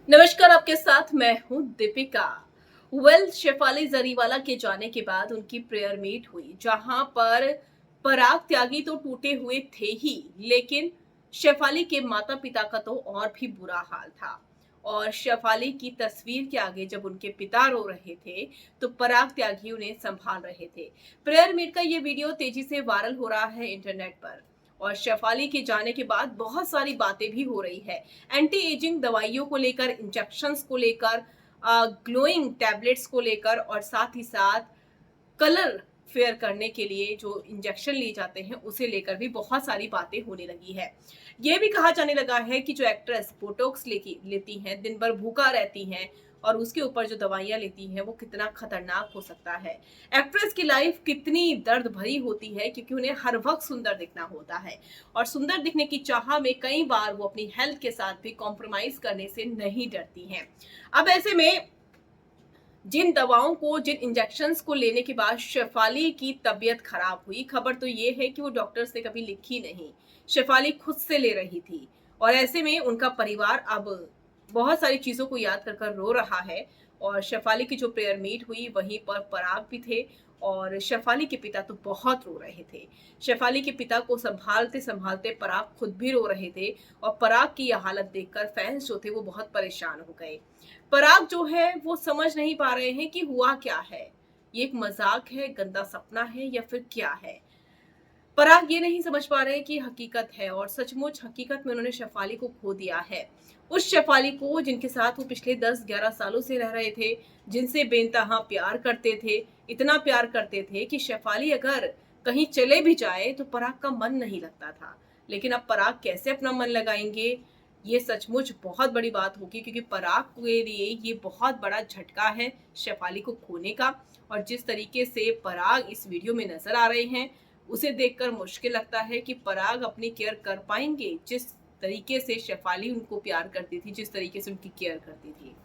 नमस्कार, आपके साथ मैं हूं दीपिका। शेफाली जरीवाला के जाने के बाद उनकी प्रेयर मीट हुई, जहां पर पराग त्यागी तो टूटे हुए थे ही, लेकिन शेफाली के माता पिता का तो और भी बुरा हाल था। और शेफाली की तस्वीर के आगे जब उनके पिता रो रहे थे, तो पराग त्यागी उन्हें संभाल रहे थे। प्रेयर मीट का ये वीडियो तेजी से वायरल हो रहा है इंटरनेट पर। और शेफाली के जाने के बाद बहुत सारी बातें भी हो रही है। एंटी एजिंग दवाइयों को लेकर, इंजेक्शंस को लेकर, ग्लोइंग टैबलेट्स को लेकर, और साथ ही साथ कलर फेयर करने के लिए जो इंजेक्शन लिए जाते हैं उसे लेकर भी बहुत सारी बातें होने लगी है। ये भी कहा जाने लगा है कि जो एक्ट्रेस बोटॉक्स लेती हैं, दिन भर भूखा रहती हैं, और उसके ऊपर जो दवाइयां लेती हैं वो कितना खतरनाक हो सकता है। एक्ट्रेस की लाइफ कितनी दर्द भरी होती है, क्योंकि उन्हें हर वक्त सुंदर दिखना होता है, और सुंदर दिखने की चाह में कई बार वो अपनी हेल्थ के साथ भी कॉम्प्रोमाइज करने से नहीं डरती हैं। अब ऐसे में जिन दवाओं को, जिन इंजेक्शंस को लेने के बाद शेफाली की तबीयत खराब हुई, खबर तो ये है कि वो डॉक्टर से कभी लिखी नहीं, शेफाली खुद से ले रही थी। और ऐसे में उनका परिवार अब बहुत सारी चीजों को याद कर कर रो रहा है। और शेफाली की जो प्रेयर मीट हुई, वहीं पर पराग भी थे, और शेफाली के पिता तो बहुत रो रहे थे। शेफाली के पिता को संभालते संभालते पराग खुद भी रो रहे थे, और पराग की यह हालत देखकर फैंस जो थे वो बहुत परेशान हो गए। पराग जो है वो समझ नहीं पा रहे हैं कि हुआ क्या है, ये एक मजाक है, गंदा सपना है, या फिर क्या है। पराग ये नहीं समझ पा रहे कि हकीकत है, और सचमुच हकीकत में उन्होंने शेफाली को खो दिया है। उस शेफाली को जिनके साथ वो पिछले 10-11 सालों से रह रहे थे, जिनसे बेइंतहा प्यार करते थे, इतना प्यार करते थे कि शेफाली अगर कहीं चले भी जाए तो पराग का मन नहीं लगता था। लेकिन अब पराग कैसे अपना मन लगाएंगे, ये सचमुच बहुत बड़ी बात होगी, क्योंकि पराग के लिए ये बहुत बड़ा झटका है शेफाली को खोने का। और जिस तरीके से पराग इस वीडियो में नजर आ रहे हैं, उसे देखकर मुश्किल लगता है कि पराग अपनी केयर कर पाएंगे, जिस तरीके से शेफाली उनको प्यार करती थी, जिस तरीके से उनकी केयर करती थी।